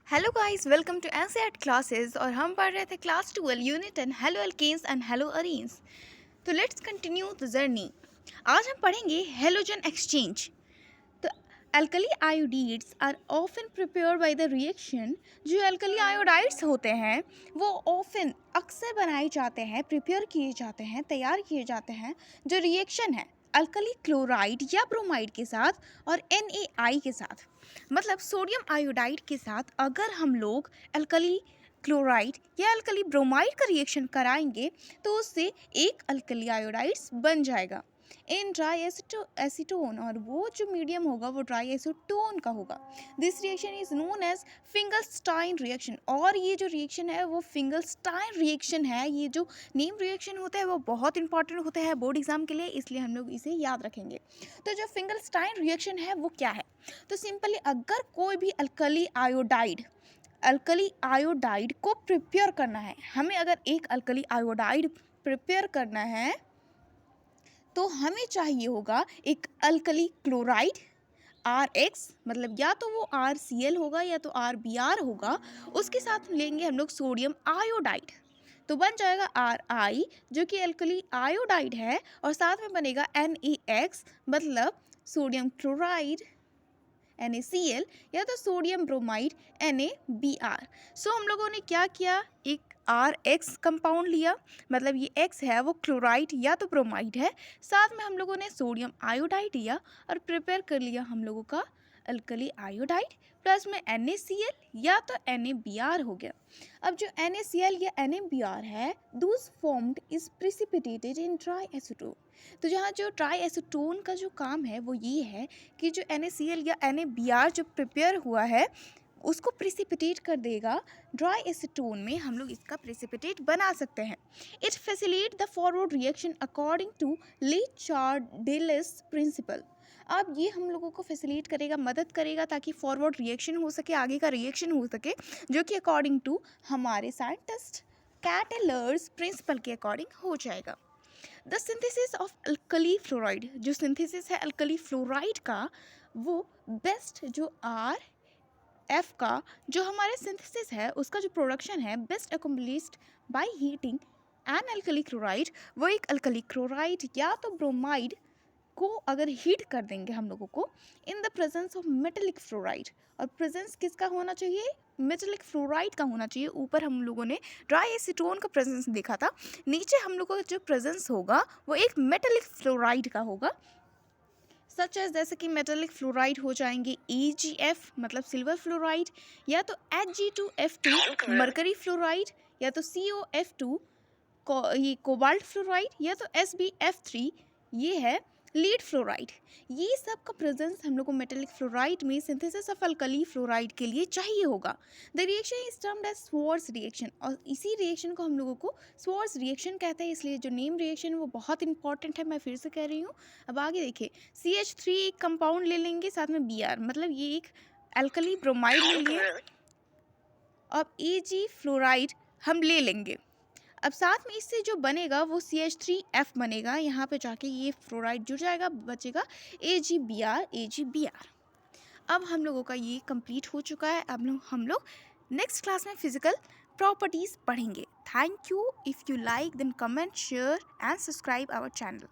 Hello guys, welcome to NCERT classes. और हम पढ़ रहे थे class 12 unit 10 haloalkanes and haloarenes. तो लेट्स कंटिन्यू द जर्नी। आज हम पढ़ेंगे हेलोजन एक्सचेंज। तो alkali iodides are often prepared by the reaction. जो अल्कली आयोडाइड्स होते हैं वो ऑफन अक्सर बनाए जाते हैं, प्रिपेयर किए जाते हैं, तैयार किए जाते हैं जो रिएक्शन है अल्कली क्लोराइड या ब्रोमाइड के साथ और NaI के साथ, मतलब सोडियम आयोडाइड के साथ। अगर हम लोग अल्कली क्लोराइड या अल्कली ब्रोमाइड का रिएक्शन कराएंगे तो उससे एक अल्कली आयोडाइड्स बन जाएगा इन ड्राई एसीटोन, और वो जो मीडियम होगा वो ड्राई एसीटोन का होगा। This reaction is known as Finkelstein reaction. और ये जो रिएक्शन है वो फिंगलस्टाइन रिएक्शन है। ये जो नेम रिएक्शन होता है वो बहुत इंपॉर्टेंट होता है बोर्ड एग्जाम के लिए, इसलिए हम लोग इसे याद रखेंगे। तो जो फिंगलस्टाइन रिएक्शन है वो क्या है? तो सिंपली अगर कोई भी अल्कली आयोडाइड को प्रिपेयर करना है, हमें अगर एक अल्कली आयोडाइड प्रिपेयर करना है तो हमें चाहिए होगा एक अल्कली क्लोराइड RX, मतलब या तो वो RCl होगा या तो RBr होगा। उसके साथ लेंगे हम लोग सोडियम आयोडाइड, तो बन जाएगा Ri जो कि अल्कली आयोडाइड है, और साथ में बनेगा NaX मतलब सोडियम क्लोराइड NaCl, या तो सोडियम ब्रोमाइड NaBr। सो हम लोगों ने क्या किया, एक RX कंपाउंड लिया, मतलब ये X है वो क्लोराइड या तो ब्रोमाइड है, साथ में हम लोगों ने सोडियम आयोडाइड लिया और प्रिपेयर कर लिया हम लोगों का अल्कली आयोडाइड, प्लस में NaCl या तो NaBr हो गया। अब जो NaCl या NaBr है thus formed is precipitated in dry acetone. तो जहाँ जो ड्राई एसीटोन का जो काम है वो ये है कि जो NaCl या NaBr जो प्रिपेयर हुआ है उसको प्रिसिपिटेट कर देगा ड्राई एसीटोन में। हम लोग इसका प्रिसिपिटेट बना सकते हैं। It facilitate the forward reaction according to Le Chatelier's principle. अब ये हम लोगों को फैसिलिटेट करेगा, मदद करेगा ताकि फॉरवर्ड रिएक्शन हो सके, आगे का रिएक्शन हो सके, जो कि अकॉर्डिंग टू हमारे साइंटिस्ट कैटेलर्स प्रिंसिपल के अकॉर्डिंग हो जाएगा। The synthesis of alkali fluoride, जो सिंथेसिस है अल्कली फ्लोराइड का वो बेस्ट जो RF का जो हमारे सिंथेसिस है उसका जो प्रोडक्शन है best accomplished by heating N alkali chloride. वो एक अल्कली क्लोराइड या तो ब्रोमाइड को अगर हीट कर देंगे हम लोगों को in the presence of metallic fluoride, और प्रेजेंस किसका होना चाहिए, मेटेलिक फ्लोराइड का होना चाहिए। ऊपर हम लोगों ने ड्राई एसीटोन का प्रेजेंस देखा था, नीचे हम लोगों का जो प्रेजेंस होगा वो एक मेटेलिक फ्लोराइड का होगा। सच एज जैसे कि मेटेलिक फ्लोराइड हो जाएंगे AgF मतलब सिल्वर फ्लोराइड, या तो Hg2F2 मरकरी फ्लोराइड, या तो COF2 ये कोबाल्ट फ्लोराइड, या तो SbF3 ये है लीड फ्लोराइड। ये सब का प्रेजेंस हम लोग को मेटेलिक फ्लोराइड में सिंथेसिस ऑफ अल्कली फ्लोराइड के लिए चाहिए होगा। The reaction is termed as Swarts reaction, और इसी रिएक्शन को हम लोगों को स्वॉर्स रिएक्शन कहते हैं। इसलिए जो नेम रिएक्शन है वो बहुत इंपॉर्टेंट है, मैं फिर से कह रही हूँ। अब आगे देखिए, CH3 एक कंपाउंड ले लेंगे, साथ में Br, मतलब ये एक अल्कली ब्रोमाइड ले लिया। अब Ag फ्लोराइड हम ले लेंगे। अब साथ में इससे जो बनेगा वो CH3F बनेगा, यहाँ पे जाके ये फ्लोराइड जुड़ जाएगा, बचेगा AgBr। अब हम लोगों का ये कंप्लीट हो चुका है। अब हम लोग नेक्स्ट क्लास में फिजिकल प्रॉपर्टीज पढ़ेंगे। Thank you. If you like then comment, share and subscribe our channel.